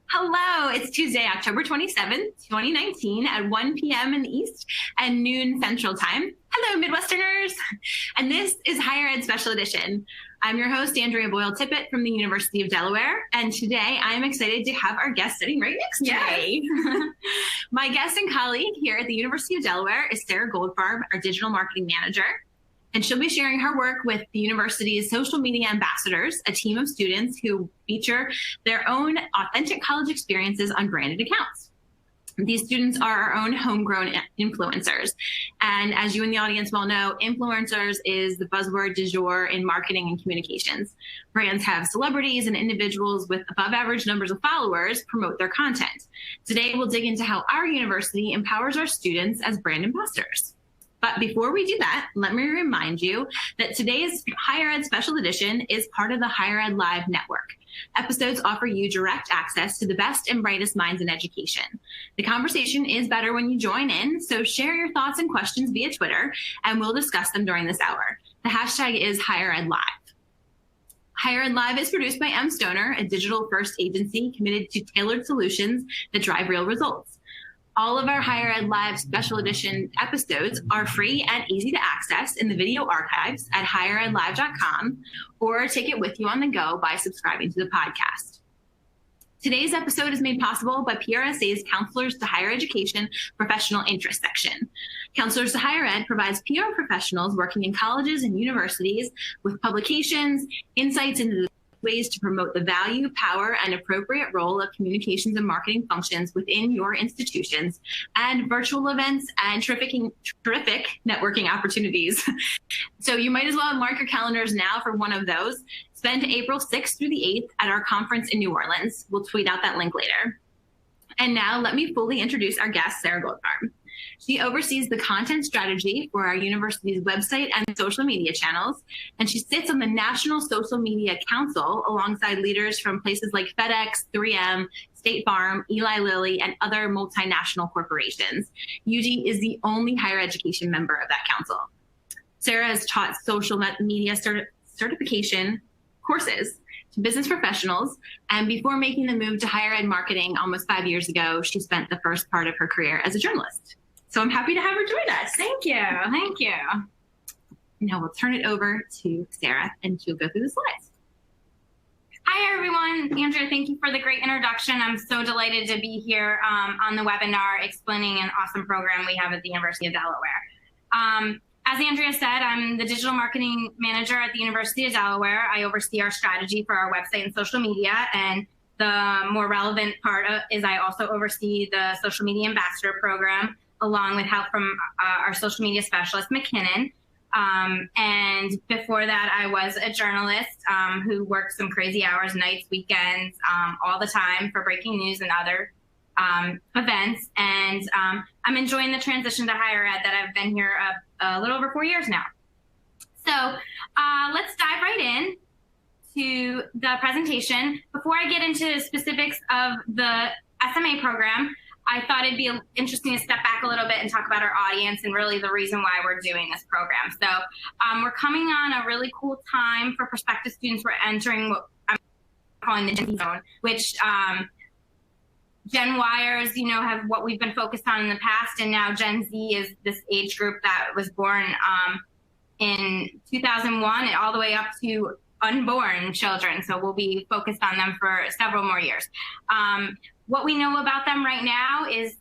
Hello, it's Tuesday, October 27th, 2019 at 1 p.m. in the East and noon Central Time. Hello, Midwesterners. And this is Higher Ed Special Edition. I'm your host, Andrea Boyle-Tippett from the University of Delaware. And today I'm excited to have our guest sitting right next to me. My guest and colleague here at the University of Delaware is Sarah Goldfarb, our Digital Marketing Manager. And she'll be sharing her work with the university's social media ambassadors, a team of students who feature their own authentic college experiences on branded accounts. These students are our own homegrown influencers. And as you in the audience well know, influencers is the buzzword du jour in marketing and communications. Brands have celebrities and individuals with above average numbers of followers promote their content. Today, we'll dig into how our university empowers our students as brand ambassadors. But before we do that, let me remind you that today's Higher Ed Special Edition is part of the Higher Ed Live Network. Episodes offer you direct access to the best and brightest minds in education. The conversation is better when you join in, so share your thoughts and questions via Twitter, and we'll discuss them during this hour. The hashtag is Higher Ed Live. Higher Ed Live is produced by M. Stoner, a digital-first agency committed to tailored solutions that drive real results. All of our Higher Ed Live Special Edition episodes are free and easy to access in the video archives at higheredlive.com, or take it with you on the go by subscribing to the podcast. Today's episode is made possible by PRSA's Counselors to Higher Education Professional Interest section. Counselors to Higher Ed provides PR professionals working in colleges and universities with publications, insights into the ways to promote the value, power, and appropriate role of communications and marketing functions within your institutions, and virtual events and terrific networking opportunities. So you might as well mark your calendars now for one of those. Spend April 6th through the 8th at our conference in New Orleans. We'll tweet out that link later. And now let me fully introduce our guest, Sarah Goldfarb. She oversees the content strategy for our university's website and social media channels, and she sits on the National Social Media Council alongside leaders from places like FedEx, 3M, State Farm, Eli Lilly, and other multinational corporations. UD is the only higher education member of that council. Sarah has taught social media certification courses to business professionals, and before making the move to higher ed marketing almost 5 years ago, she spent the first part of her career as a journalist. So I'm happy to have her join us. Thank you. Thank you. Now we'll turn it over to Sarah, and she'll go through the slides. Hi, everyone. Andrea, thank you for the great introduction. I'm so delighted to be here on the webinar explaining an awesome program we have at the University of Delaware. As Andrea said, I'm the digital marketing manager at the University of Delaware. I oversee our strategy for our website and social media, and the more relevant part is I also oversee the social media ambassador program, along with help from our social media specialist, McKinnon. And before that, I was a journalist who worked some crazy hours, nights, weekends, all the time for breaking news and other events. And I'm enjoying the transition to higher ed that I've been here a little over 4 years now. So let's dive right in to the presentation. Before I get into specifics of the SMA program, I thought it'd be interesting to step back a little bit and talk about our audience and really the reason why we're doing this program. So we're coming on a really cool time for prospective students. We're entering what I'm calling the Gen Z zone, which Gen Yers, have what we've been focused on in the past, and now Gen Z is this age group that was born in 2001 and all the way up to unborn children. So we'll be focused on them for several more years. What we know about them right now is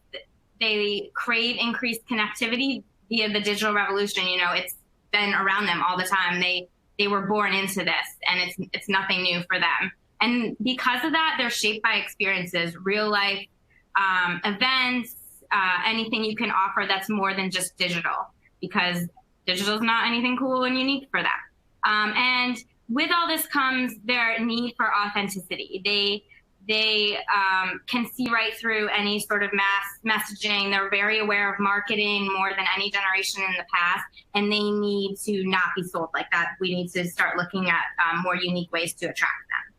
they crave increased connectivity via the digital revolution. It's been around them all the time. They were born into this, and it's nothing new for them. And because of that, they're shaped by experiences, real life events, anything you can offer that's more than just digital, because digital is not anything cool and unique for them. And with all this comes their need for authenticity. They can see right through any sort of mass messaging. They're very aware of marketing more than any generation in the past, and they need to not be sold like that. We need to start looking at more unique ways to attract them.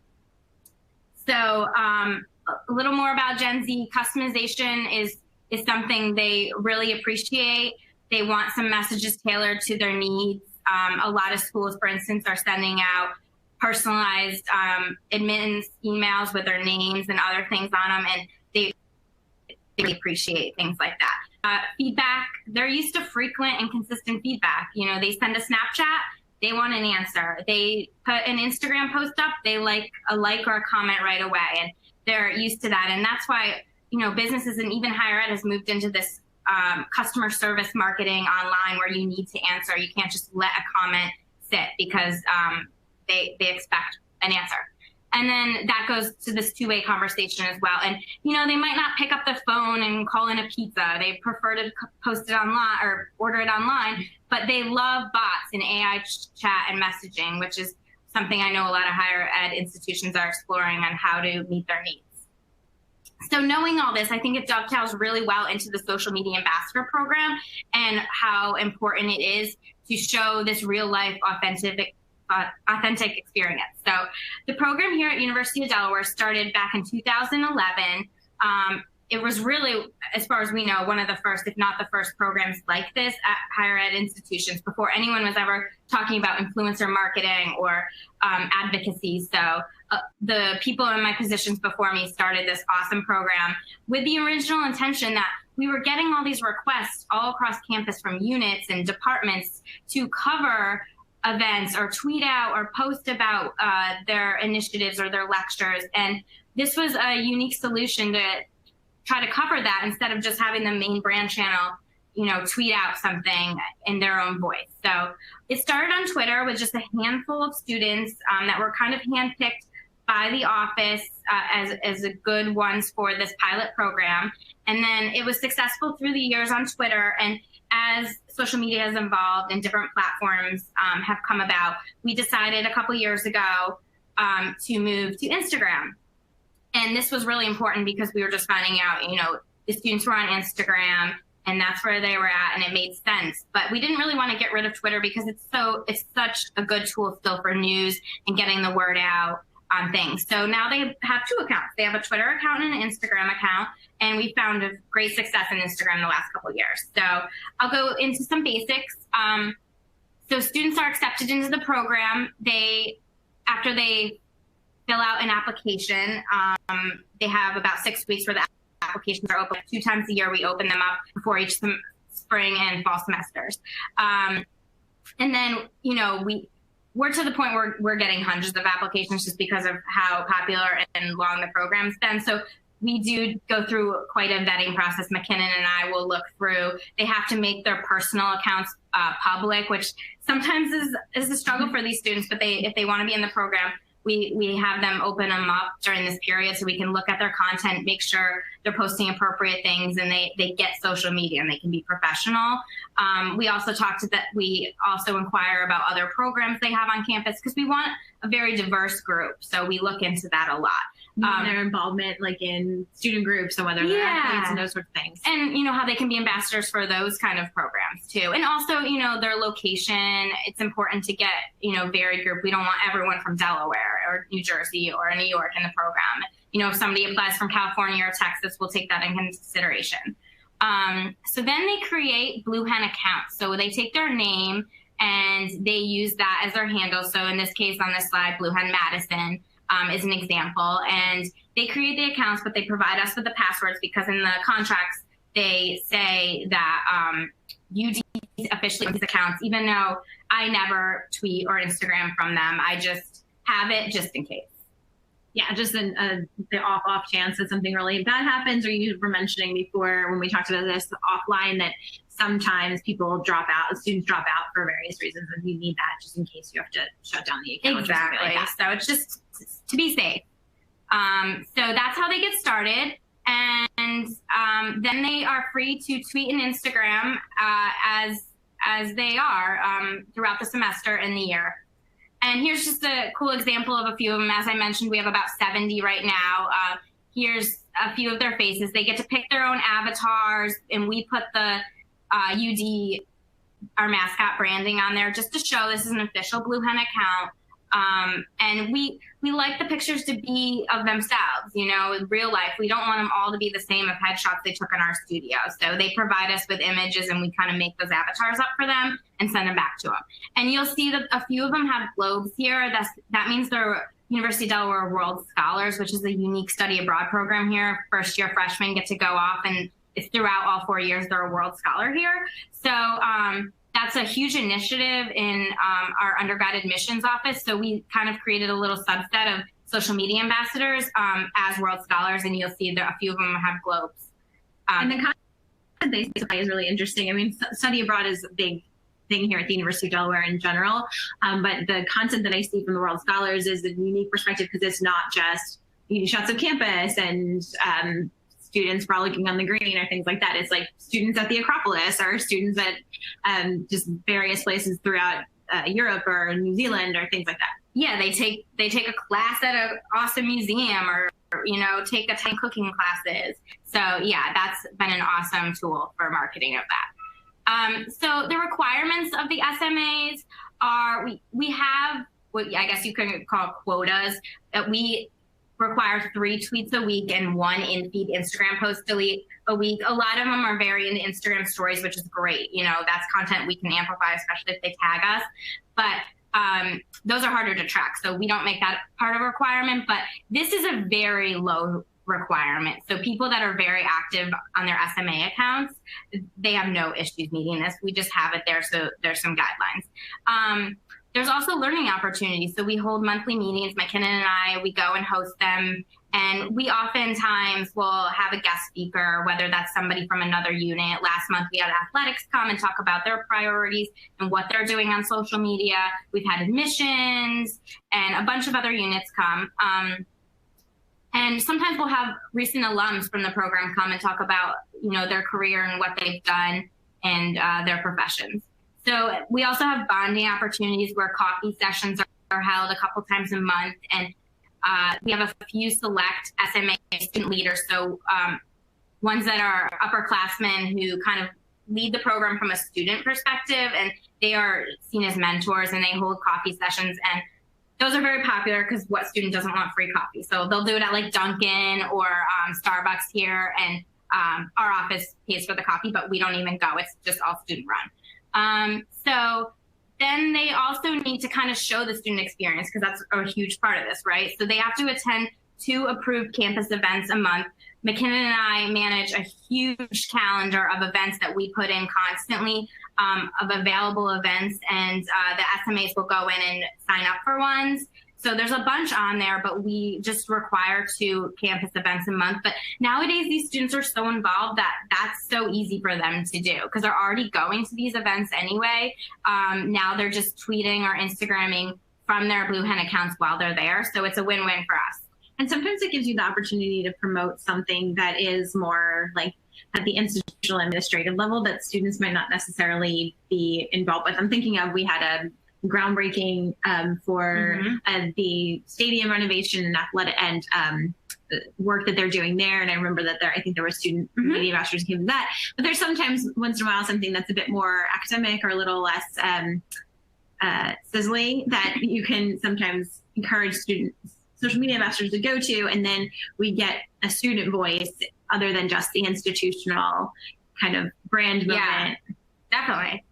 So a little more about Gen Z. Customization is something they really appreciate. They want some messages tailored to their needs. A lot of schools, for instance, are sending out personalized admittance emails with their names and other things on them, and they really appreciate things like that. Feedback, they're used to frequent and consistent feedback. You know, they send a Snapchat, they want an answer. They put an Instagram post up, they like a like or a comment right away, and they're used to that. And that's why, you know, businesses and even higher ed has moved into this customer service marketing online where you need to answer. You can't just let a comment sit because they expect an answer. And then that goes to this two-way conversation as well. And, you know, they might not pick up the phone and call in a pizza. They prefer to post it online or order it online, but they love bots and AI chat and messaging, which is something I know a lot of higher ed institutions are exploring on how to meet their needs. So knowing all this, I think it dovetails really well into the social media ambassador program and how important it is to show this real life authentic experience. So the program here at University of Delaware started back in 2011. It was really, as far as we know, one of the first, if not the first programs like this at higher ed institutions before anyone was ever talking about influencer marketing or advocacy. So the people in my positions before me started this awesome program with the original intention that we were getting all these requests all across campus from units and departments to cover events or tweet out or post about their initiatives or their lectures. And this was a unique solution to try to cover that instead of just having the main brand channel, you know, tweet out something in their own voice. So it started on Twitter with just a handful of students that were kind of handpicked by the office as a good ones for this pilot program. And then it was successful through the years on Twitter. And as social media has evolved and different platforms have come about, we decided a couple years ago to move to Instagram. And this was really important because we were just finding out, you know, the students were on Instagram and that's where they were at, and it made sense. But we didn't really want to get rid of Twitter because it's such a good tool still for news and getting the word out on things. So now they have two accounts. They have a Twitter account and an Instagram account, and we found a great success in Instagram the last couple of years. So I'll go into some basics. So students are accepted into the program. After they fill out an application, they have about 6 weeks where the applications are open. 2 times a year, we open them up before each spring and fall semesters. And then, you know, we're to the point where we're getting hundreds of applications just because of how popular and long the program's been. So we do go through quite a vetting process. McKinnon and I will look through. They have to make their personal accounts public, which sometimes is a struggle for these students, but if they want to be in the program, we have them open them up during this period so we can look at their content, make sure they're posting appropriate things, and they get social media and they can be professional. We also inquire about other programs they have on campus because we want a very diverse group. So we look into that a lot. Their involvement, like in student groups, so whether they're athletes and those sorts of things. And, you know, how they can be ambassadors for those kind of programs too. And also, you know, their location, it's important to get, you know, varied group. We don't want everyone from Delaware or New Jersey or New York in the program. You know, if somebody applies from California or Texas, we'll take that in consideration. So then they create Blue Hen accounts. So they take their name and they use that as their handle. So in this case on this slide, Blue Hen Madison is an example, and they create the accounts, but they provide us with the passwords because in the contracts they say that UD officially owns these accounts, even though I never tweet or Instagram from them. I just have it just in case. Yeah, just the off chance that something really bad happens, or you were mentioning before when we talked about this offline that sometimes people drop out, students drop out for various reasons, and you need that just in case you have to shut down the account. Exactly. Like so it's just to be safe. So that's how they get started. And then they are free to tweet and Instagram as they are throughout the semester and the year. And here's just a cool example of a few of them. As I mentioned, we have about 70 right now. Here's a few of their faces. They get to pick their own avatars, and we put the UD, our mascot branding on there just to show this is an official Blue Hen account. And we like the pictures to be of themselves, you know, in real life. We don't want them all to be the same of headshots they took in our studio. So they provide us with images and we kind of make those avatars up for them and send them back to them. And you'll see that a few of them have globes here. That means they're University of Delaware World Scholars, which is a unique study abroad program here. First year freshmen get to go off, and it's throughout all 4 years they're a World Scholar here. So that's a huge initiative in our undergrad admissions office. So we kind of created a little subset of social media ambassadors as World Scholars, and you'll see that a few of them have globes. And the content they supply is really interesting. I mean, study abroad is a big thing here at the University of Delaware in general, but the content that I see from the World Scholars is a unique perspective because it's not just shots of campus and students frolicking on the green or things like that. It's like students at the Acropolis or students at just various places throughout Europe or New Zealand or things like that. Yeah, they take a class at an awesome museum or take a 10 cooking classes. So yeah, that's been an awesome tool for marketing of that. So the requirements of the SMAs are we have what I guess you could call quotas. That we require 3 tweets a week and 1 in-feed Instagram post a week. A lot of them are very into Instagram stories, which is great. You know, that's content we can amplify, especially if they tag us. But those are harder to track, so we don't make that part of a requirement. But this is a very low requirement. So people that are very active on their SMA accounts, they have no issues meeting this. We just have it there, so there's some guidelines. There's also learning opportunities. So we hold monthly meetings, McKinnon and I, we go and host them. And we oftentimes will have a guest speaker, whether that's somebody from another unit. Last month, we had athletics come and talk about their priorities and what they're doing on social media. We've had admissions and a bunch of other units come. And sometimes we'll have recent alums from the program come and talk about, their career and what they've done and their professions. So we also have bonding opportunities where coffee sessions are held a couple times a month. And we have a few select SMA student leaders. So ones that are upperclassmen who kind of lead the program from a student perspective, and they are seen as mentors and they hold coffee sessions. And those are very popular because what student doesn't want free coffee? So they'll do it at like Dunkin' or Starbucks here, and our office pays for the coffee, but we don't even go. It's just all student run. So then they also need to kind of show the student experience because that's a huge part of this, right? So they have to attend 2 approved campus events a month. McKinnon and I manage a huge calendar of events that we put in constantly of available events, and the SMAs will go in and sign up for ones. So there's a bunch on there, but we just require 2 campus events a month. But nowadays, these students are so involved that that's so easy for them to do because they're already going to these events anyway. Now they're just tweeting or Instagramming from their Blue Hen accounts while they're there. So it's a win-win for us. And sometimes it gives you the opportunity to promote something that is more like at the institutional administrative level that students might not necessarily be involved with. I'm thinking of, we had a groundbreaking for the stadium renovation and athletic and work that they're doing there. And I remember that I think there were student media ambassadors who came to that. But there's sometimes once in a while something that's a bit more academic or a little less sizzly that you can sometimes encourage social media ambassadors to go to, and then we get a student voice other than just the institutional kind of brand moment. Yeah, definitely.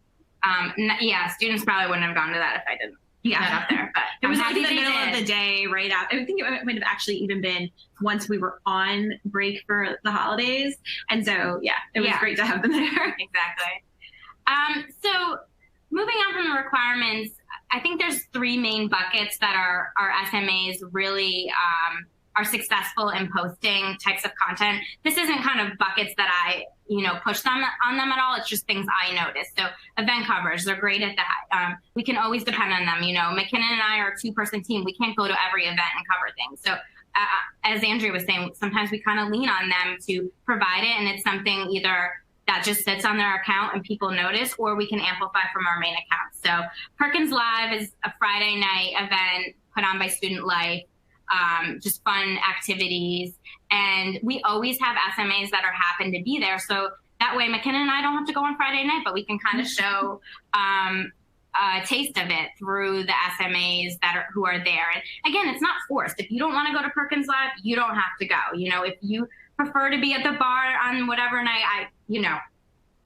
Students probably wouldn't have gone to that if I didn't put that up there. But it was like in the middle of the day, right out. I think it might have actually even been once we were on break for the holidays, and so it was great to have them there. Exactly. So moving on from the requirements, I think there's 3 main buckets that our SMAs really are successful in posting types of content. This isn't kind of buckets that I, push them on them at all. It's just things I notice. So event coverage, they're great at that. We can always depend on them. McKinnon and I are a 2-person team. We can't go to every event and cover things. So as Andrea was saying, sometimes we kind of lean on them to provide it. And it's something either that just sits on their account and people notice, or we can amplify from our main account. So Perkins Live is a Friday night event put on by Student Life, just fun activities. And we always have SMAs that happen to be there. So that way McKinnon and I don't have to go on Friday night, but we can kind of show a taste of it through the SMAs who are there. And again, it's not forced. If you don't want to go to Perkins Live, you don't have to go. You know, if you prefer to be at the bar on whatever night, you know,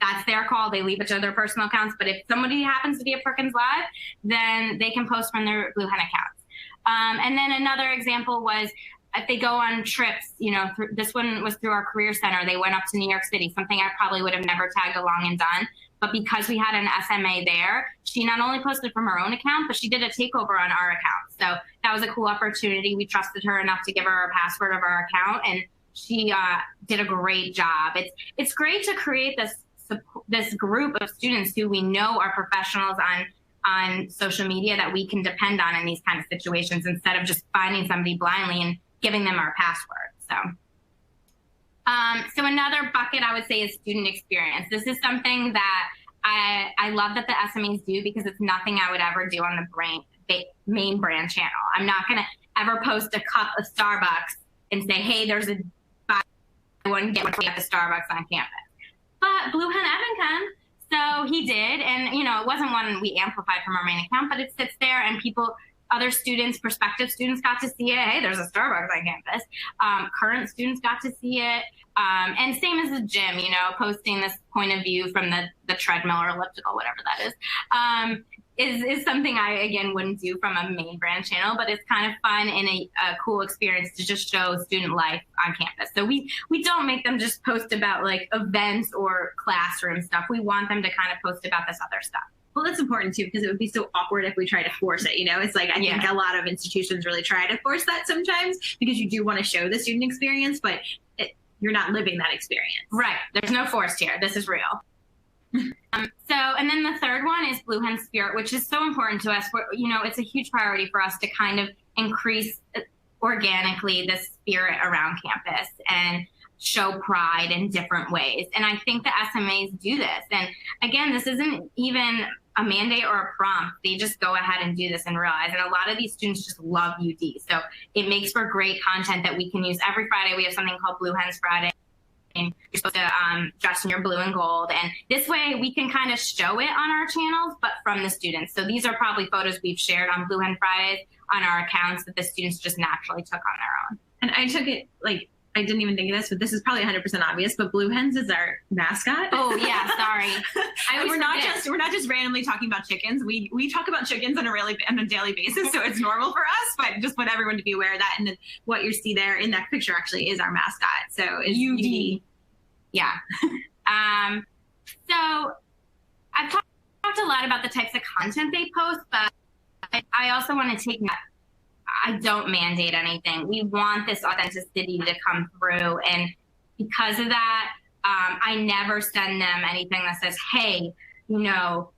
that's their call. They leave it to their personal accounts. But if somebody happens to be at Perkins Live, then they can post from their Blue Hen accounts. And then another example was if they go on trips, you know, this one was through our Career Center. They went up to New York City, something I probably would have never tagged along and done. But because we had an SMA there, she not only posted from her own account, but she did a takeover on our account. So that was a cool opportunity. We trusted her enough to give her a password of our account, and she did a great job. It's great to create this group of students who we know are professionals on social media that we can depend on in these kind of situations, instead of just finding somebody blindly and giving them our password. So another bucket I would say is student experience. This is something that I love that the SMAs do, because it's nothing I would ever do on the main brand channel. I'm not going to ever post a cup of Starbucks and say, hey, there's a buy one get one free at the Starbucks on campus. But Blue Hen Evan can. So he did. And, you know, it wasn't one we amplified from our main account, but it sits there and other students, prospective students got to see it. Hey, there's a Starbucks on campus. Current students got to see it. And same as the gym, you know, posting this point of view from the treadmill or elliptical, whatever that is something I, again, wouldn't do from a main brand channel, but it's kind of fun and a cool experience to just show student life on campus. So we don't make them just post about like events or classroom stuff. We want them to kind of post about this other stuff. Well, that's important too, because it would be so awkward if we try to force it. You know, it's like, I think a lot of institutions really try to force that sometimes, because you do want to show the student experience, but you're not living that experience. Right. There's no forced here. This is real. And then the third one is Blue Hen Spirit, which is so important to us. You know, it's a huge priority for us to kind of increase organically the spirit around campus and show pride in different ways. And I think the SMAs do this. And again, this isn't even a mandate or a prompt. They just go ahead and do this and realize. And a lot of these students just love UD. So it makes for great content that we can use. Every Friday, we have something called Blue Hens Friday. And you're supposed to dress in your blue and gold. And this way we can kind of show it on our channels, but from the students. So these are probably photos we've shared on Blue Hen Fridays on our accounts that the students just naturally took on their own. And I took it like, I didn't even think of this, but this is probably 100% obvious, but Blue Hens is our mascot. Oh yeah, sorry. We're not just randomly talking about chickens. We talk about chickens on a daily basis, so it's normal for us, but just want everyone to be aware of that. And what you see there in that picture actually is our mascot. So it's UD. Yeah. So I've talked a lot about the types of content they post, but I also want to take that. I don't mandate anything. We want this authenticity to come through. And because of that, I never send them anything that says, hey, you know,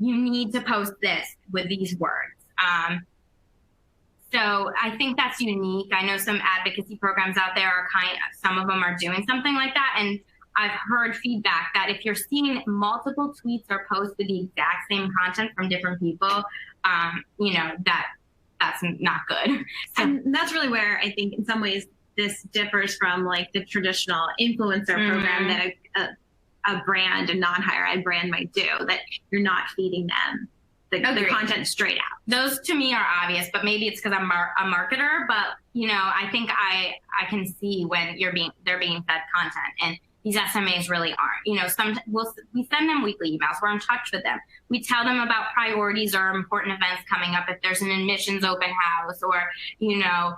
you need to post this with these words. So I think that's unique. I know some advocacy programs out there some of them are doing something like that. And I've heard feedback that if you're seeing multiple tweets or posts with the exact same content from different people, you know, that's not good. So, and that's really where I think in some ways this differs from like the traditional influencer program that a brand, a non-higher ed brand might do, that you're not feeding them the content straight out. Those to me are obvious, but maybe it's because I'm a marketer, but you know, I think I can see when they're being fed content, and these SMAs really aren't. You know, we send them weekly emails. We're in touch with them. We tell them about priorities or important events coming up. If there's an admissions open house, or, you know,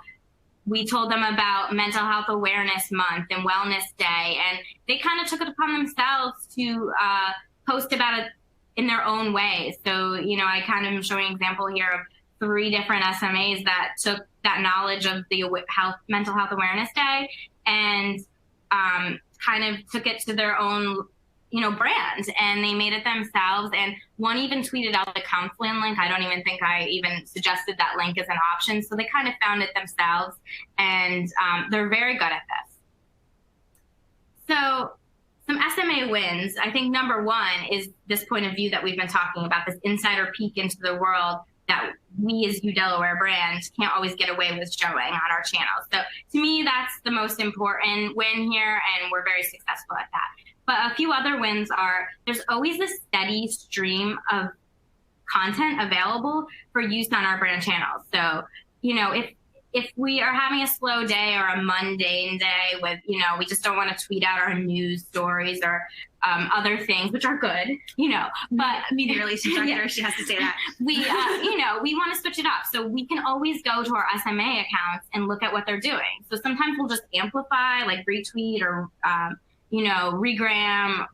we told them about Mental Health Awareness Month and Wellness Day, and they kind of took it upon themselves to post about it in their own way. So, you know, I kind of am showing an example here of 3 different SMAs that took that knowledge of the Mental Health Awareness Day and kind of took it to their own, you know, brand, and they made it themselves. And one even tweeted out the counseling link. I don't even think I even suggested that link as an option. So they kind of found it themselves, and they're very good at this. So some SMA wins. I think number 1 is this point of view that we've been talking about, this insider peek into the world that we as UDelaware brands can't always get away with showing on our channels. So to me, that's the most important win here, and we're very successful at that. But a few other wins are, there's always a steady stream of content available for use on our brand channels. So, if we are having a slow day or a mundane day with, we just don't want to tweet out our news stories or other things, which are good, but media relations director, she has to say that. We want to switch it up. So we can always go to our SMA accounts and look at what they're doing. So sometimes we'll just amplify, like retweet or, regram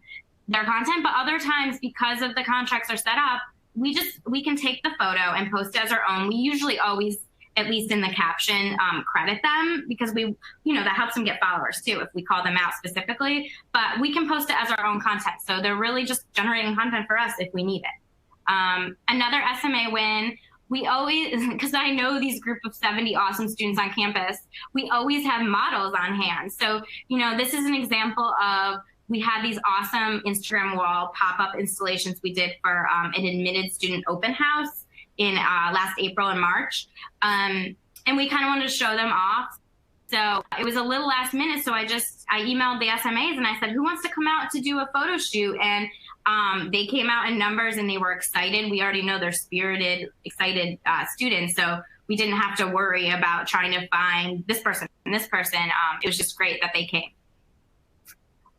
their content. But other times, because of the contracts are set up, we can take the photo and post it as our own. We usually always, at least in the caption, credit them, because that helps them get followers too if we call them out specifically. But we can post it as our own content. So they're really just generating content for us if we need it. Another SMA win, we always, because I know these group of 70 awesome students on campus, we always have models on hand. So, this is an example of, we had these awesome Instagram wall pop-up installations we did for an admitted student open house in last April and March. And we kind of wanted to show them off. So it was a little last minute. So I emailed the SMAs and I said, who wants to come out to do a photo shoot? And they came out in numbers and they were excited. We already know they're spirited, excited students. So we didn't have to worry about trying to find this person and this person. It was just great that they came.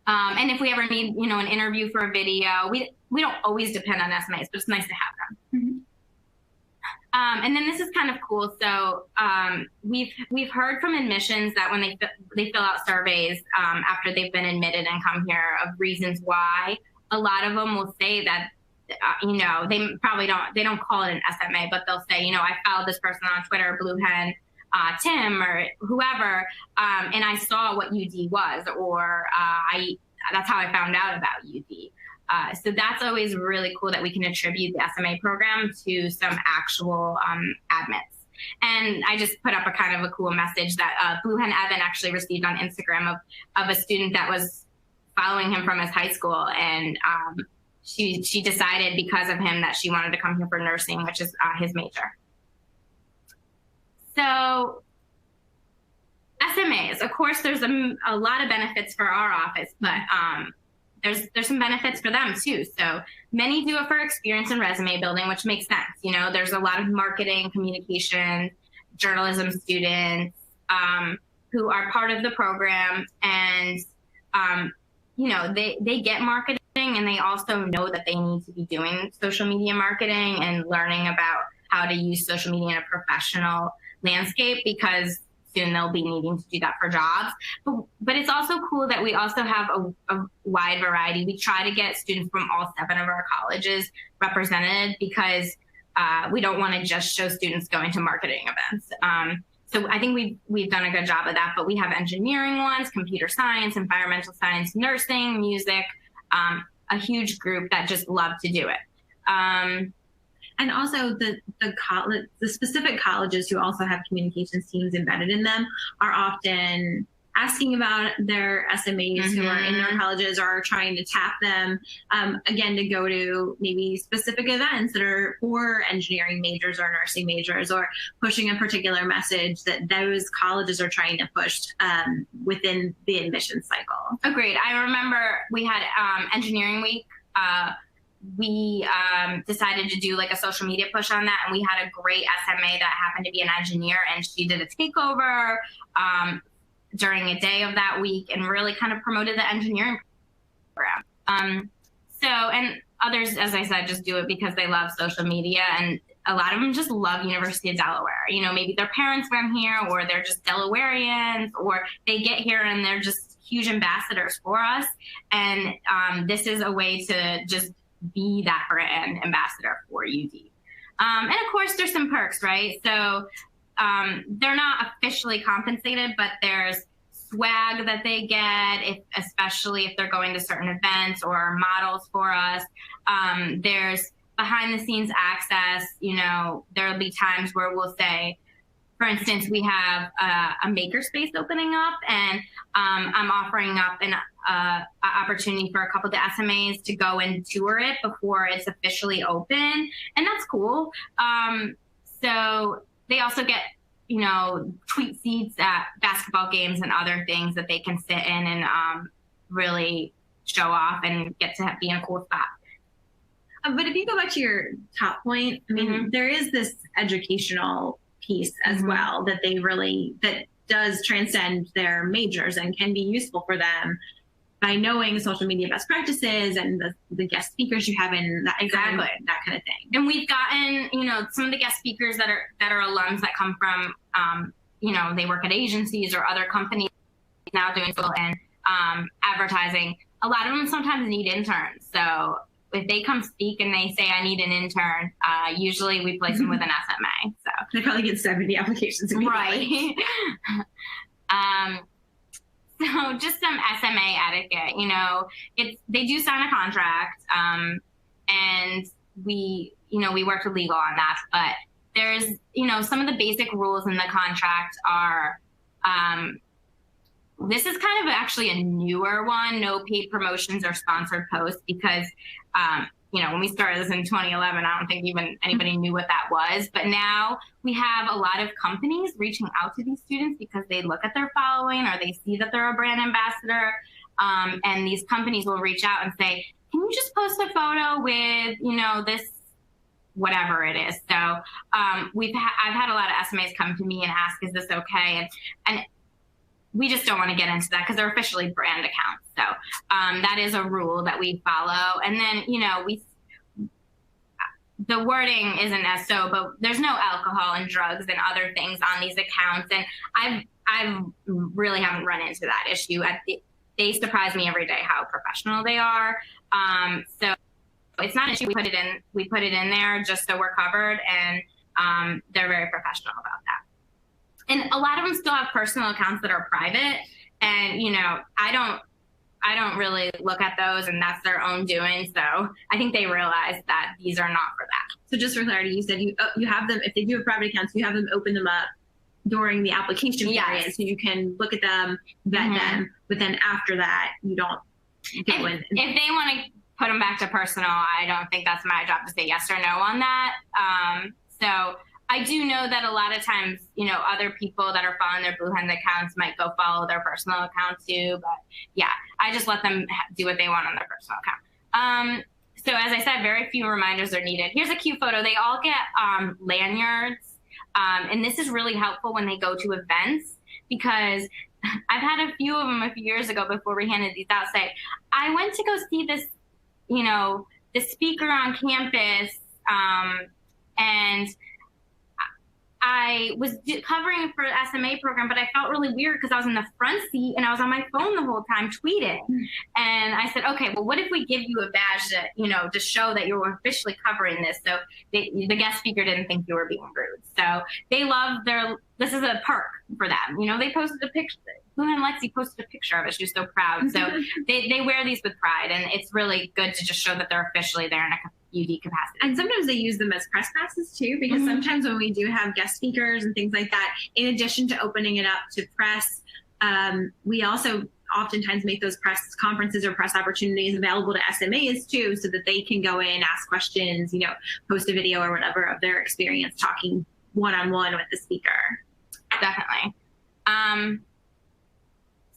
And if we ever need, an interview for a video, we don't always depend on SMAs, but it's nice to have them. Mm-hmm. And then this is kind of cool. So we've heard from admissions that when they fill out surveys after they've been admitted and come here of reasons why, a lot of them will say that, they probably don't call it an SMA, but they'll say, I followed this person on Twitter, Blue Hen, Tim or whoever, and I saw what UD was, or that's how I found out about UD. So that's always really cool that we can attribute the SMA program to some actual admits. And I just put up a kind of a cool message that Blue Hen Evan actually received on Instagram of a student that was following him from his high school, and she decided because of him that she wanted to come here for nursing, which is his major. So SMAs, of course, there's a lot of benefits for our office, but there's some benefits for them too. So many do it for experience and resume building, which makes sense. There's a lot of marketing, communication, journalism students who are part of the program, and they get marketing, and they also know that they need to be doing social media marketing and learning about how to use social media in a professional landscape, because soon they'll be needing to do that for jobs. But it's also cool that we also have a wide variety. We try to get students from all 7 of our colleges represented, because we don't want to just show students going to marketing events. So I think we've done a good job of that, but we have engineering ones, computer science, environmental science, nursing, music, a huge group that just love to do it. And also the specific colleges who also have communications teams embedded in them are often asking about their SMAs who are in their colleges, or are trying to tap them, again, to go to maybe specific events that are for engineering majors or nursing majors, or pushing a particular message that those colleges are trying to push within the admission cycle. Agreed. I remember we had engineering week. We decided to do like a social media push on that, and we had a great SMA that happened to be an engineer, and she did a takeover during a day of that week and really kind of promoted the engineering program. And others, as I said, just do it because they love social media, and a lot of them just love University of Delaware. Maybe their parents went here, or they're just Delawareans, or they get here and they're just huge ambassadors for us. And this is a way to just be that brand ambassador for UD. And of course, there's some perks, right? So they're not officially compensated, but there's swag that they get, especially if they're going to certain events or models for us. There's behind the scenes access. There'll be times where we'll say, for instance, we have a makerspace opening up, and I'm offering up an opportunity for a couple of the SMAs to go and tour it before it's officially open, and that's cool. So they also get, tweet seats at basketball games and other things that they can sit in and really show off and get to be in a cool spot. But if you go back to your top point, I mean, there is this educational piece as well that that does transcend their majors and can be useful for them by knowing social media best practices and the guest speakers you have in that, exactly that kind of thing. And we've gotten, some of the guest speakers that are alums that come from, they work at agencies or other companies now doing social and advertising. A lot of them sometimes need interns. So if they come speak and they say, I need an intern, usually we place them with an SMA. So they probably get 70 applications. Right. So just some SMA etiquette, they do sign a contract, and we work with legal on that, but there's, some of the basic rules in the contract are, this is kind of actually a newer one, no paid promotions or sponsored posts, because, when we started this in 2011, I don't think even anybody knew what that was. But now we have a lot of companies reaching out to these students because they look at their following or they see that they're a brand ambassador. And these companies will reach out and say, can you just post a photo with, this, whatever it is. So I've had a lot of SMAs come to me and ask, is this okay? And we just don't want to get into that because they're officially brand accounts. So that is a rule that we follow. And then, the wording isn't as so, but there's no alcohol and drugs and other things on these accounts. And I really haven't run into that issue. They surprise me every day how professional they are. So it's not an issue. We put it in there just so we're covered, and they're very professional about that. And a lot of them still have personal accounts that are private, and I don't really look at those, and that's their own doing. So I think they realize that these are not for that. So just for clarity, you said you have them, if they do have private accounts, you have them open them up during the application period, so you can look at them, vet them, but then after that, you don't go in. If they want to put them back to personal, I don't think that's my job to say yes or no on that. So I do know that a lot of times, other people that are following their Blue Hen accounts might go follow their personal account too. But yeah, I just let them do what they want on their personal account. So as I said, very few reminders are needed. Here's a cute photo. They all get lanyards. And this is really helpful when they go to events, because I've had a few of them a few years ago before we handed these out say, I went to go see this, the speaker on campus, and I was covering for the SMA program, but I felt really weird because I was in the front seat and I was on my phone the whole time tweeting. And I said, okay, well, what if we give you a badge that, to show that you're officially covering this? So the guest speaker didn't think you were being rude. So they love this is a perk for them. They posted a picture. Blue Hen Lexi posted a picture of it. She was so proud. So they wear these with pride, and it's really good to just show that they're officially there in a UD capacity. And sometimes they use them as press passes too, because sometimes when we do have guest speakers and things like that, in addition to opening it up to press, we also oftentimes make those press conferences or press opportunities available to SMAs too, so that they can go in, ask questions, post a video or whatever of their experience talking one-on-one with the speaker. Definitely.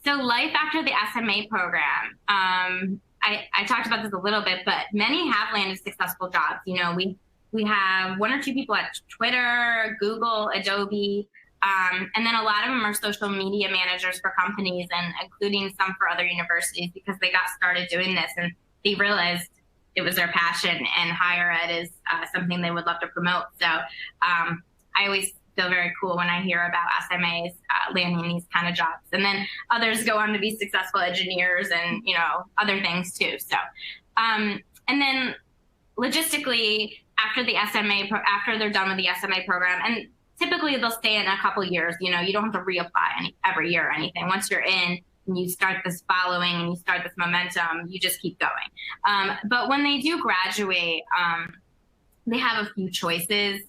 So life after the SMA program. I talked about this a little bit, but many have landed successful jobs. We have one or two people at Twitter, Google, Adobe, and then a lot of them are social media managers for companies, and including some for other universities, because they got started doing this and they realized it was their passion, and higher ed is something they would love to promote. So I always feel very cool when I hear about SMAs landing these kind of jobs. And then others go on to be successful engineers and, other things too. So, and then logistically, after after they're done with the SMA program, and typically they'll stay in a couple of years, you don't have to reapply every year or anything. Once you're in and you start this following and you start this momentum, you just keep going. But when they do graduate, they have a few choices.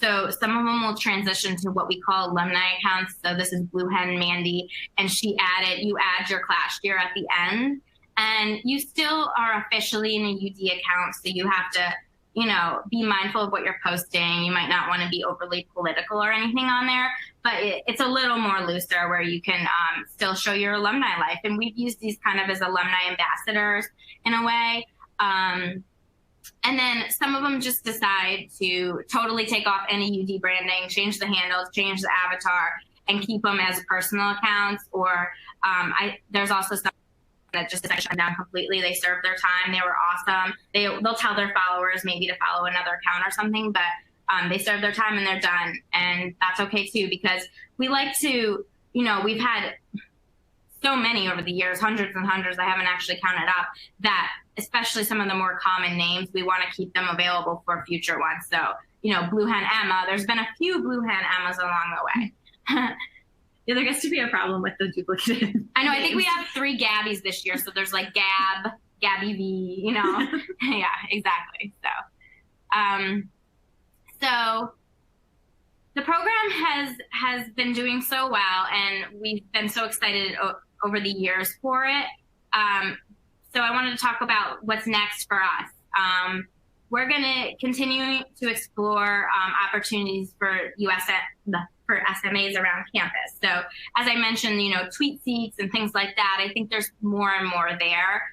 So some of them will transition to what we call alumni accounts. So this is Blue Hen Mandy, and you add your class year at the end, and you still are officially in a UD account. So you have to, be mindful of what you're posting. You might not want to be overly political or anything on there, but it's a little more looser where you can still show your alumni life. And we've used these kind of as alumni ambassadors in a way. And then some of them just decide to totally take off any UD branding, change the handles, change the avatar, and keep them as personal accounts. Or there's also some that just decide to shut down completely. They served their time. They were awesome. They'll tell their followers maybe to follow another account or something, but they served their time and they're done. And that's okay too, because we like to, we've had so many over the years, hundreds and hundreds, I haven't actually counted up, that especially some of the more common names, we want to keep them available for future ones. So, Blue Hen Emma, there's been a few Blue Hen Emmas along the way. Yeah, there gets to be a problem with the duplicate. I know, I think we have 3 Gabbies this year. So there's like Gabby V, Yeah, exactly. So the program has been doing so well, and we've been so excited over the years for it. So I wanted to talk about what's next for us. We're going to continue to explore opportunities for for SMAs around campus. So as I mentioned, tweet seats and things like that, I think there's more and more there,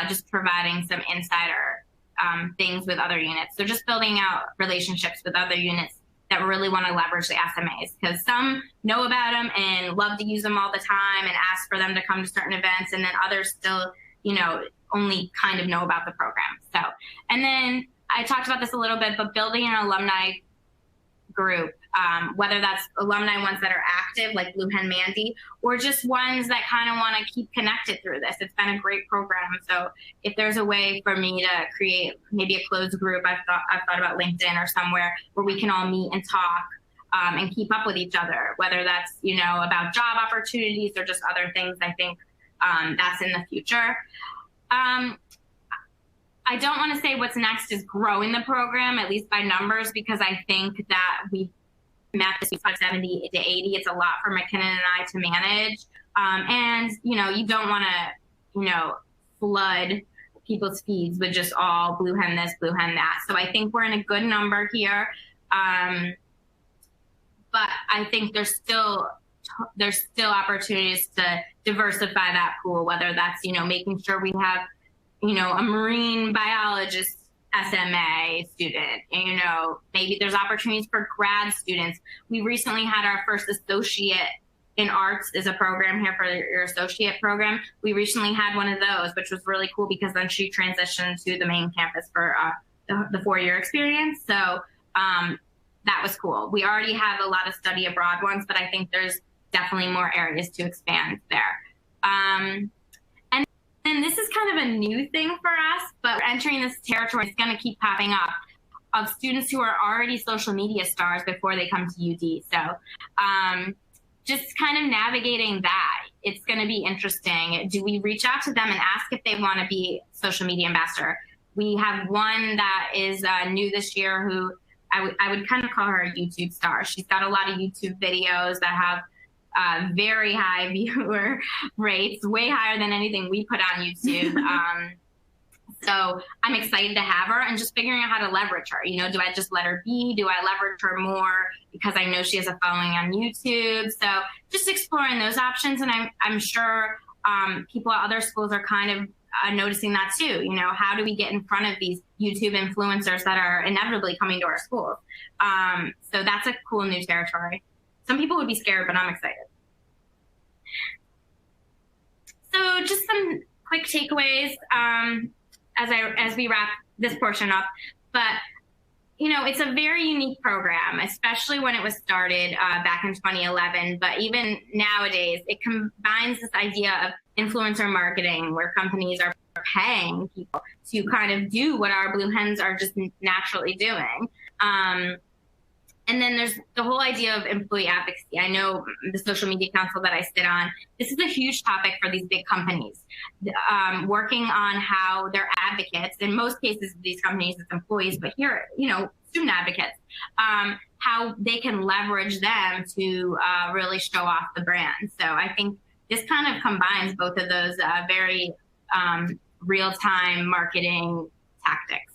just providing some insider things with other units. So just building out relationships with other units that really want to leverage the SMAs, because some know about them and love to use them all the time and ask for them to come to certain events, and then others still, only kind of know about the program. So, and then I talked about this a little bit, but building an alumni group, whether that's alumni ones that are active, like Blue Hen Mandy, or just ones that kind of want to keep connected through this. It's been a great program. So if there's a way for me to create maybe a closed group, I've thought about LinkedIn or somewhere where we can all meet and talk and keep up with each other, whether that's, about job opportunities or just other things. I think that's in the future. I don't want to say what's next is growing the program, at least by numbers, because I think that we've mapped this 570 to 80. It's a lot for McKinnon and I to manage. And, you don't want to, flood people's feeds with just all Blue Hen this, Blue Hen that. So I think we're in a good number here. But I think there's still opportunities to diversify that pool, whether that's, making sure we have, a marine biologist SMA student, and, maybe there's opportunities for grad students. We recently had our first associate in arts is a program here for your associate program. We recently had one of those, which was really cool because then she transitioned to the main campus for the 4-year experience. So that was cool. We already have a lot of study abroad ones, but I think there's definitely more areas to expand there. And this is kind of a new thing for us, but entering this territory is going to keep popping up of students who are already social media stars before they come to UD. So just kind of navigating that, it's going to be interesting. Do we reach out to them and ask if they want to be social media ambassador? We have one that is new this year who I would kind of call her a YouTube star. She's got a lot of YouTube videos that have very high viewer rates, way higher than anything we put on YouTube. So I'm excited to have her and just figuring out how to leverage her. Do I just let her be? Do I leverage her more because I know she has a following on YouTube? So just exploring those options. And I'm sure people at other schools are kind of noticing that too. How do we get in front of these YouTube influencers that are inevitably coming to our schools? So that's a cool new territory. Some people would be scared, but I'm excited. So just some quick takeaways as we wrap this portion up. But, it's a very unique program, especially when it was started back in 2011. But even nowadays, it combines this idea of influencer marketing where companies are paying people to kind of do what our Blue Hens are just naturally doing. And then there's the whole idea of employee advocacy. I know the social media council that I sit on, this is a huge topic for these big companies, working on how their advocates, in most cases of these companies, it's employees, but here, student advocates, how they can leverage them to really show off the brand. So I think this kind of combines both of those very real-time marketing tactics.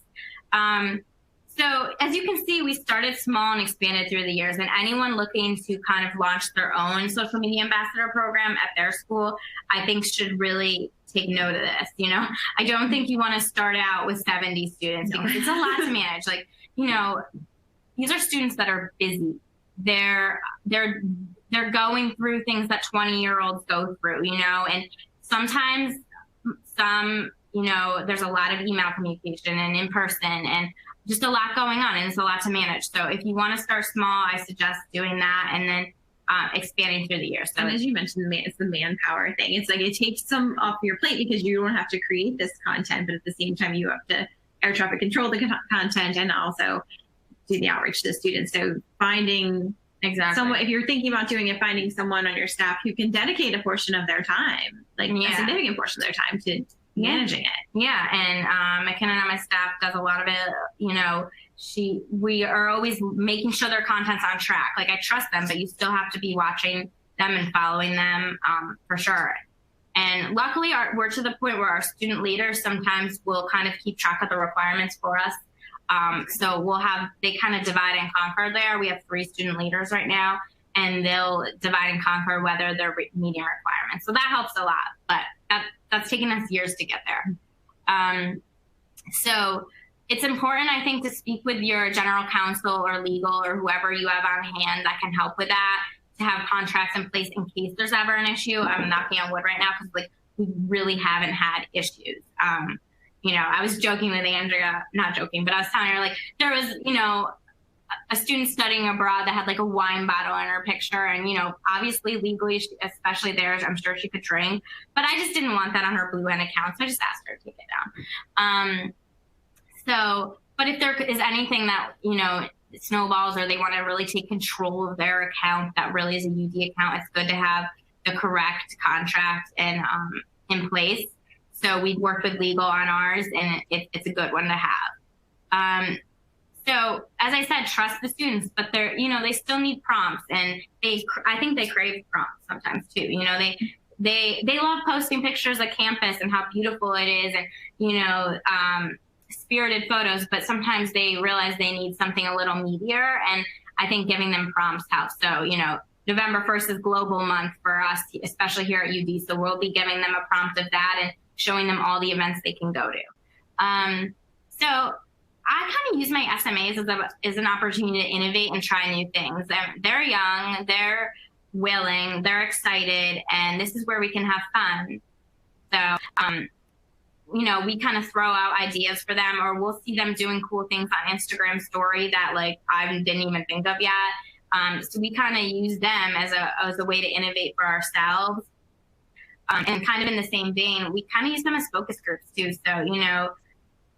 So as you can see, we started small and expanded through the years, and anyone looking to kind of launch their own social media ambassador program at their school, I think should really take note of this. You know, I don't think you want to start out with 70 students because it's a lot to manage. Like, you know, these are students that are busy. They're going through things that 20-year-olds go through, you know, and sometimes you know, there's a lot of email communication and in person and just a lot going on, and it's a lot to manage. So if you want to start small, I suggest doing that and then expanding through the year. So, and as you mentioned, it's the manpower thing. It's like it takes some off your plate because you don't have to create this content, but at the same time, you have to air traffic control the content and also do the outreach to the students. So finding someone, if you're thinking about doing it, finding someone on your staff who can dedicate a portion of their time, like a significant portion of their time to managing it. Yeah, and McKinnon on my staff does a lot of it. You know, we are always making sure their content's on track. Like, I trust them, but you still have to be watching them and following them for sure. And luckily, we're to the point where our student leaders sometimes will kind of keep track of the requirements for us. So they kind of divide and conquer there. We have 3 student leaders right now, and they'll divide and conquer whether they're meeting requirements. So that helps a lot, but that's taken us years to get there. So it's important, I think, to speak with your general counsel or legal or whoever you have on hand that can help with that, to have contracts in place in case there's ever an issue. I'm knocking on wood right now because, like, we really haven't had issues. You know, I was joking with Andrea, not joking, but I was telling her, like, there was, you know, a student studying abroad that had like a wine bottle in her picture, and, you know, obviously legally, especially there, I'm sure she could drink, but I just didn't want that on her Blue Hen account, so I just asked her to take it down. But if there is anything that, you know, snowballs or they want to really take control of their account that really is a UD account, it's good to have the correct contract and in place. So we worked with legal on ours, and it's a good one to have. So as I said, trust the students, but they still need prompts, and I think they crave prompts sometimes too. You know, they love posting pictures of campus and how beautiful it is, and, you know, spirited photos, but sometimes they realize they need something a little meatier, and I think giving them prompts helps. So, you know, November 1st is Global Month for us, especially here at UD, so we'll be giving them a prompt of that and showing them all the events they can go to. So I kind of use my SMAs as an opportunity to innovate and try new things. They're young, they're willing, they're excited, and this is where we can have fun. So, you know, we kind of throw out ideas for them, or we'll see them doing cool things on Instagram story that, like, I didn't even think of yet. So we kind of use them as a way to innovate for ourselves. And kind of in the same vein, we kind of use them as focus groups too. So, you know,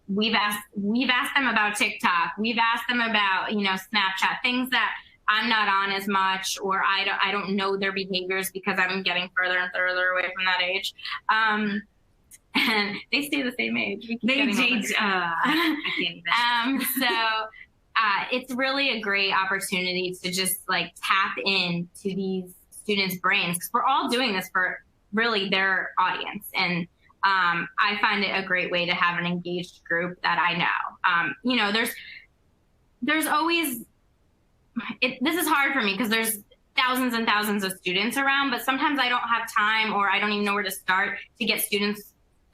we've asked them about TikTok. We've asked them about, you know, Snapchat, things that I'm not on as much, or I don't know their behaviors because I'm getting further and further away from that age. And they stay the same age. They date. I can't even. So it's really a great opportunity to just, like, tap into these students' brains, because we're all doing this for really their audience. And I find it a great way to have an engaged group that I know. You know, there's always, this is hard for me because there's thousands and thousands of students around, but sometimes I don't have time, or I don't even know where to start to get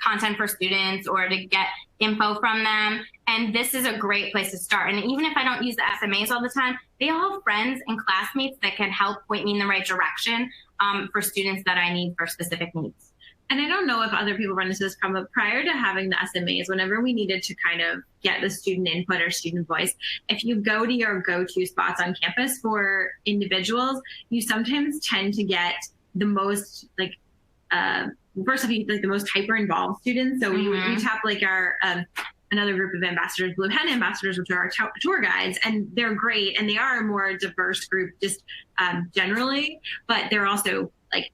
content for students or to get info from them. And this is a great place to start. And even if I don't use the SMAs all the time, they all have friends and classmates that can help point me in the right direction for students that I need for specific needs. And I don't know if other people run into this problem, but prior to having the SMAs, whenever we needed to kind of get the student input or student voice, if you go to your go-to spots on campus for individuals, you sometimes tend to get the most, like, first off, like the most hyper-involved students. So we tap, like, our another group of ambassadors, Blue Hen ambassadors, which are our tour guides, and they're great, and they are a more diverse group just generally, but they're also, like,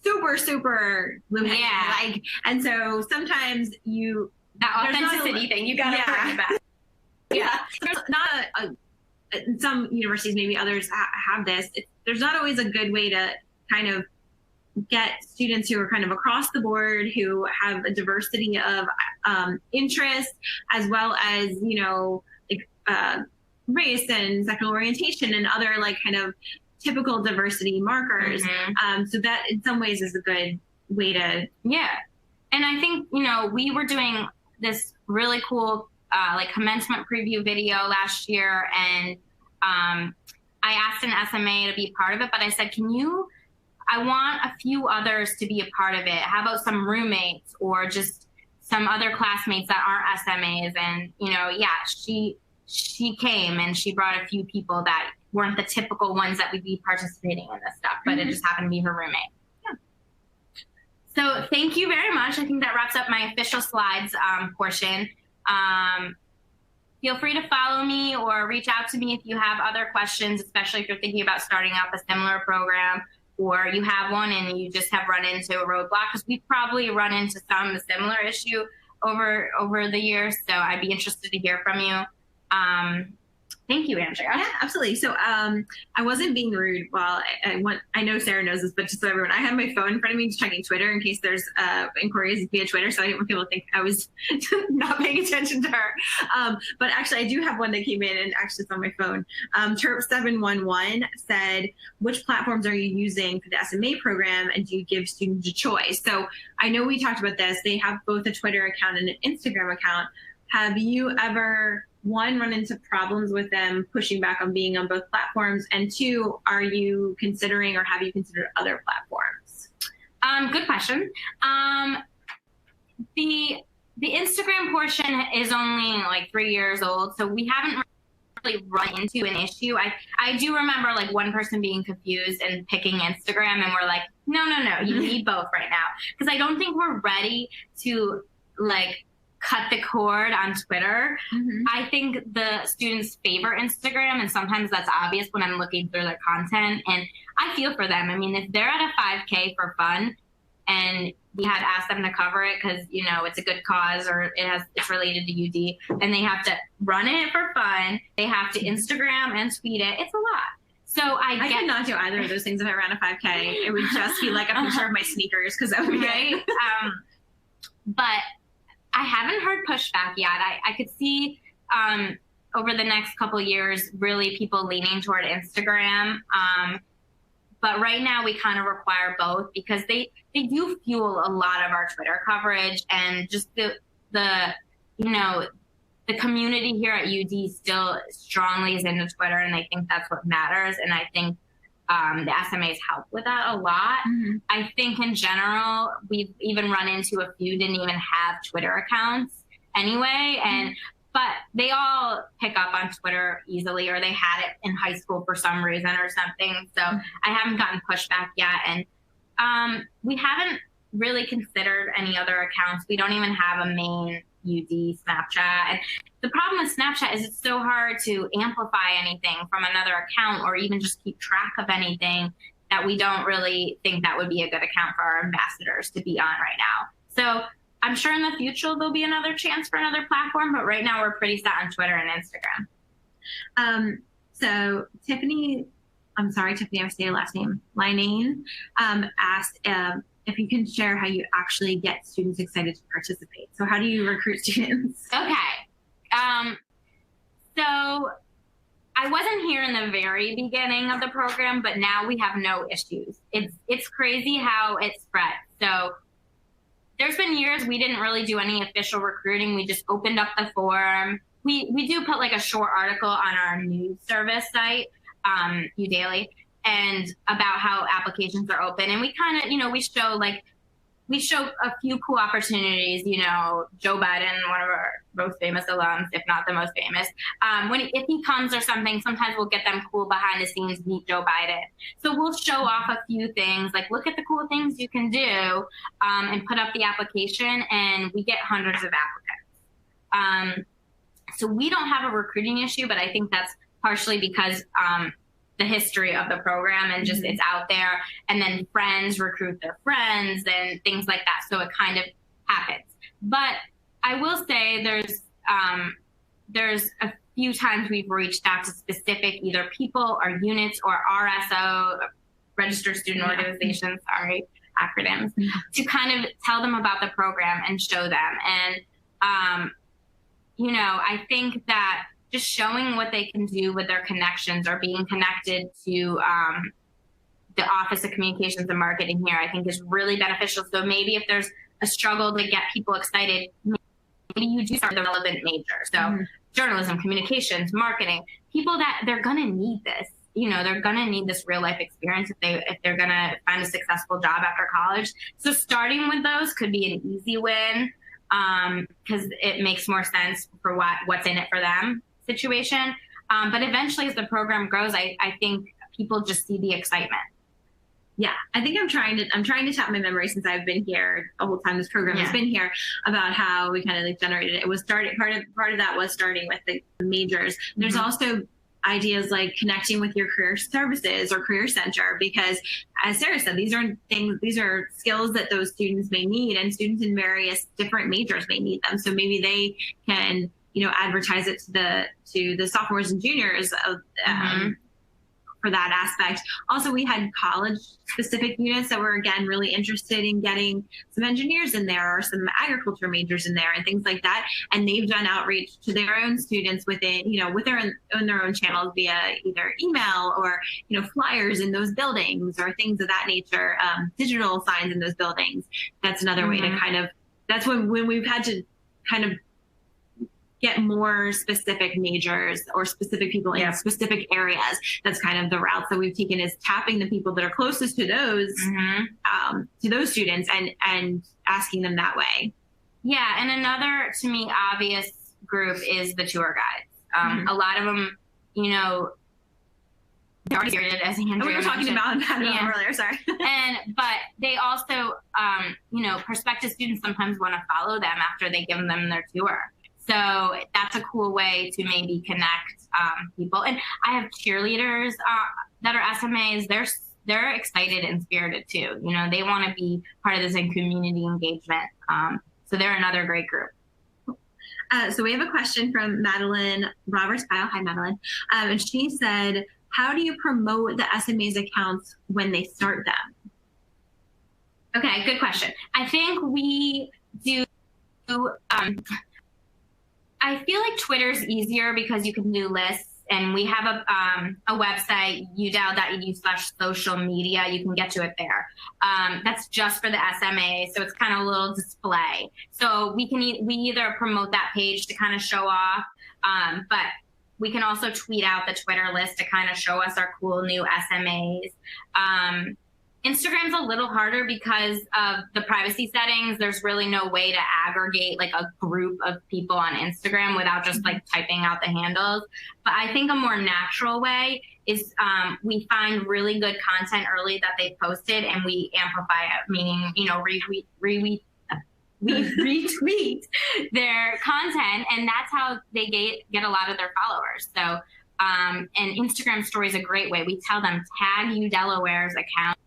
super Blue Hen. Yeah. Like, and so sometimes that authenticity thing, you got to bring it back. Yeah. There's not some universities, maybe others have this. There's not always a good way to kind of get students who are kind of across the board, who have a diversity of interests, as well as, you know, like race and sexual orientation and other like kind of typical diversity markers. So that in some ways is a good way to. Yeah. And I think, you know, we were doing this really cool like commencement preview video last year, and I asked an SMA to be part of it, but I said, I want a few others to be a part of it. How about some roommates or just some other classmates that aren't SMAs? And, you know, yeah, she came and she brought a few people that weren't the typical ones that would be participating in this stuff, but it just happened to be her roommate. Yeah. So thank you very much. I think that wraps up my official slides portion. Feel free to follow me or reach out to me if you have other questions, especially if you're thinking about starting up a similar program, or you have one and you just have run into a roadblock, because we've probably run into some similar issue over the years. So I'd be interested to hear from you. Thank you, Andrea. Yeah, absolutely. So I wasn't being rude while I know Sarah knows this, but just so everyone, I had my phone in front of me checking Twitter in case there's inquiries via Twitter, so I didn't want people to think I was not paying attention to her. But actually, I do have one that came in, and actually it's on my phone. Terp711 said, which platforms are you using for the SMA program, and do you give students a choice? So I know we talked about this. They have both a Twitter account and an Instagram account. Have you ever, one, run into problems with them pushing back on being on both platforms? And two, are you considering or have you considered other platforms? Good question. The Instagram portion is only like 3 years old, so we haven't really run into an issue. I do remember like one person being confused and picking Instagram, and we're like, no, you need both right now. Because I don't think we're ready to like cut the cord on Twitter. I think the students favor Instagram, and sometimes that's obvious when I'm looking through their content, and I feel for them. I mean, if they're at a 5K for fun and we had asked them to cover it because, you know, it's a good cause or it's related to UD, and they have to run it for fun, they have to Instagram and tweet it, it's a lot. So I could not do either of those things if I ran a 5K. It would just be like a picture of my sneakers, because that would be right. But I haven't heard pushback yet. I could see over the next couple years, really people leaning toward Instagram. But right now we kind of require both, because they do fuel a lot of our Twitter coverage, and just the you know, the community here at UD still strongly is into Twitter, and I think that's what matters. And I think the SMAs help with that a lot. I think in general, we've even run into a few didn't even have Twitter accounts anyway. But they all pick up on Twitter easily, or they had it in high school for some reason or something. So I haven't gotten pushback yet. And we haven't really considered any other accounts. We don't even have a main UD Snapchat. And the problem with Snapchat is it's so hard to amplify anything from another account, or even just keep track of anything, that we don't really think that would be a good account for our ambassadors to be on right now. So I'm sure in the future there'll be another chance for another platform, but right now we're pretty set on Twitter and Instagram. So Tiffany, I'm sorry, Tiffany, I say your last name, Linane, asked if you can share how you actually get students excited to participate. So how do you recruit students? Okay. So I wasn't here in the very beginning of the program, but now we have no issues. It's crazy how it spread. So there's been years we didn't really do any official recruiting. We just opened up the forum. We do put like a short article on our news service site, UDaily, and about how applications are open. And we kind of, you know, we show a few cool opportunities. You know, Joe Biden, one of our most famous alums, if not the most famous, if he comes or something, sometimes we'll get them cool behind the scenes, meet Joe Biden. So we'll show off a few things, like look at the cool things you can do, and put up the application, and we get hundreds of applicants. So we don't have a recruiting issue, but I think that's partially because the history of the program, and just it's out there, and then friends recruit their friends and things like that. So it kind of happens. But I will say there's a few times we've reached out to specific either people or units or RSO, registered student organizations, sorry, acronyms, to kind of tell them about the program and show them. And, you know, I think that just showing what they can do with their connections or being connected to the Office of Communications and Marketing here, I think is really beneficial. So maybe if there's a struggle to get people excited, maybe you do start the relevant major. So journalism, communications, marketing, people that they're going to need this. You know, they're going to need this real life experience if they're going to find a successful job after college. So starting with those could be an easy win because it makes more sense for what's in it for them situation. But eventually as the program grows, I think people just see the excitement. Yeah, I think I'm trying to tap my memory since I've been here the whole time this program has been here about how we kind of like generated it. It was part of that was starting with the majors. There's also ideas like connecting with your career services or career center, because as Sarah said, these are skills that those students may need, and students in various different majors may need them. So maybe they can, you know, advertise it to the sophomores and juniors of for that aspect. Also, we had college-specific units that were, again, really interested in getting some engineers in there or some agriculture majors in there and things like that. And they've done outreach to their own students within, you know, with their own channels via either email or, you know, flyers in those buildings or things of that nature, digital signs in those buildings. That's another way to kind of, that's when we've had to kind of get more specific majors or specific people in specific areas. That's kind of the routes that we've taken, is tapping the people that are closest to those students and asking them that way. Yeah, and another, to me, obvious group is the tour guides. A lot of them, you know, they're already started, as Andrea we were talking about that earlier, sorry. But they also, you know, prospective students sometimes want to follow them after they give them their tour. So that's a cool way to maybe connect people. And I have cheerleaders that are SMAs. They're excited and spirited too. You know, they want to be part of this in community engagement. So they're another great group. So we have a question from Madeline Roberts-Kyle. Hi, Madeline. And she said, how do you promote the SMA's accounts when they start them? Okay, good question. I think we do... I feel like Twitter's easier because you can do lists, and we have a website, udow.edu/social media. You can get to it there. That's just for the SMA, so it's kind of a little display. So we either promote that page to kind of show off, but we can also tweet out the Twitter list to kind of show us our cool new SMAs. Instagram's a little harder because of the privacy settings. There's really no way to aggregate like a group of people on Instagram without just like typing out the handles. But I think a more natural way is we find really good content early that they posted and we amplify it, meaning, you know, we retweet their content, and that's how they get a lot of their followers. So, and Instagram story is a great way. We tell them, tag U Delaware's account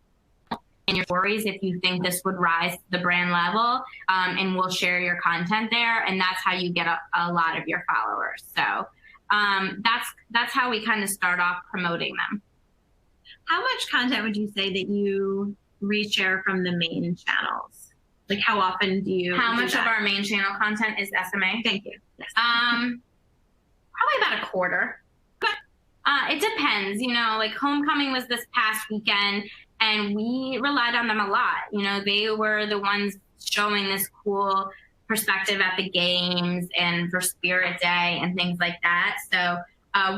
in your stories if you think this would rise the brand level, and we'll share your content there, and that's how you get a lot of your followers. So that's how we kind of start off promoting them. How much content would you say that you reshare from the main channels? Like, how often do you How much of our main channel content is SMA? Thank you. Yes. Probably about a quarter. It depends, you know, like Homecoming was this past weekend, and we relied on them a lot. You know, they were the ones showing this cool perspective at the games and for Spirit Day and things like that. So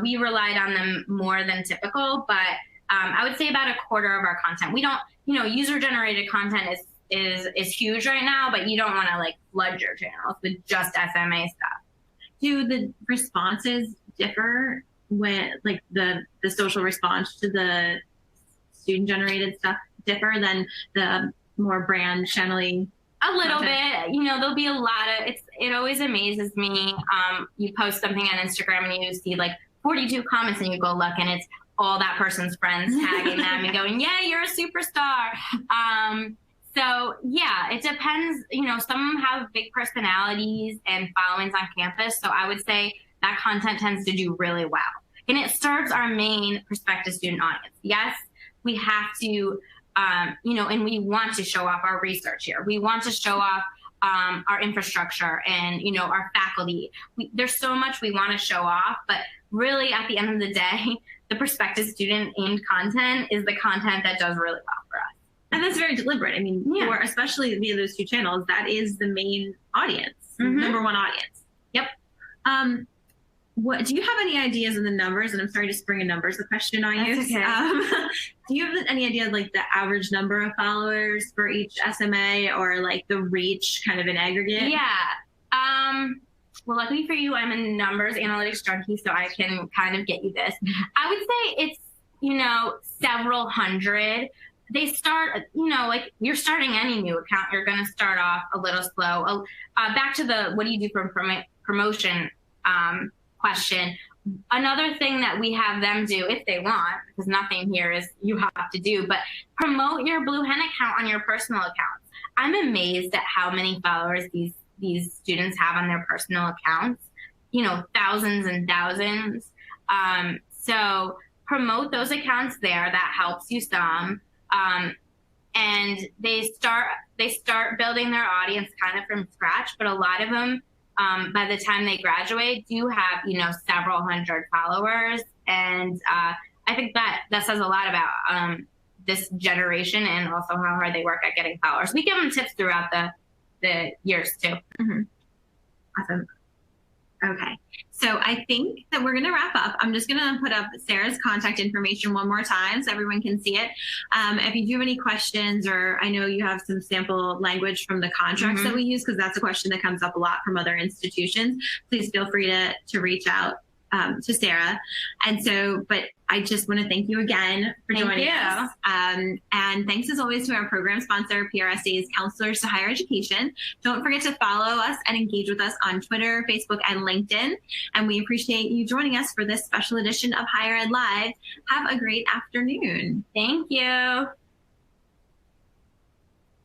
we relied on them more than typical, but I would say about a quarter of our content. We don't, you know, user-generated content is huge right now, but you don't want to like flood your channels with just SMA stuff. Do the responses differ when, like, the social response to the student-generated stuff differ than the more brand channel-y? A little bit, you know, there'll be a lot of, it always amazes me. You post something on Instagram and you see like 42 comments and you go look and it's all that person's friends tagging them and going, yeah, you're a superstar. So yeah, it depends. You know, some of them have big personalities and followings on campus. So I would say that content tends to do really well. And it serves our main prospective student audience. Yes, we have to, you know, and we want to show off our research here. We want to show off our infrastructure and, you know, our faculty. There's so much we want to show off, but really at the end of the day, the prospective student aimed content is the content that does really well for us. And that's very deliberate. I mean, for especially via those two channels, that is the main audience, number one audience. Yep. What do you have any ideas on the numbers? And I'm sorry to spring a numbers question on you. That's okay. Do you have any idea of like the average number of followers for each SMA or like the reach kind of in aggregate? Yeah. Well, luckily for you, I'm a numbers analytics junkie, so I can kind of get you this. I would say it's, you know, several hundred. They start, you know, like you're starting any new account, you're going to start off a little slow. Back to the what do you do for promotion question. Another thing that we have them do if they want, because nothing here is you have to do, but promote your Blue Hen account on your personal accounts. I'm amazed at how many followers these students have on their personal accounts, you know, thousands and thousands. So promote those accounts there. That helps you some. And they start building their audience kind of from scratch, but a lot of them, by the time they graduate, do have, you know, several hundred followers. And I think that says a lot about this generation and also how hard they work at getting followers. We give them tips throughout the years too. Awesome. Okay. So I think that we're going to wrap up. I'm just going to put up Sarah's contact information one more time so everyone can see it. If you do have any questions, or I know you have some sample language from the contracts that we use, because that's a question that comes up a lot from other institutions, please feel free to reach out to Sarah. And so, but I just want to thank you again for joining us. And thanks as always to our program sponsor, PRSA's Counselors to Higher Education. Don't forget to follow us and engage with us on Twitter, Facebook, and LinkedIn. And we appreciate you joining us for this special edition of Higher Ed Live. Have a great afternoon. Thank you.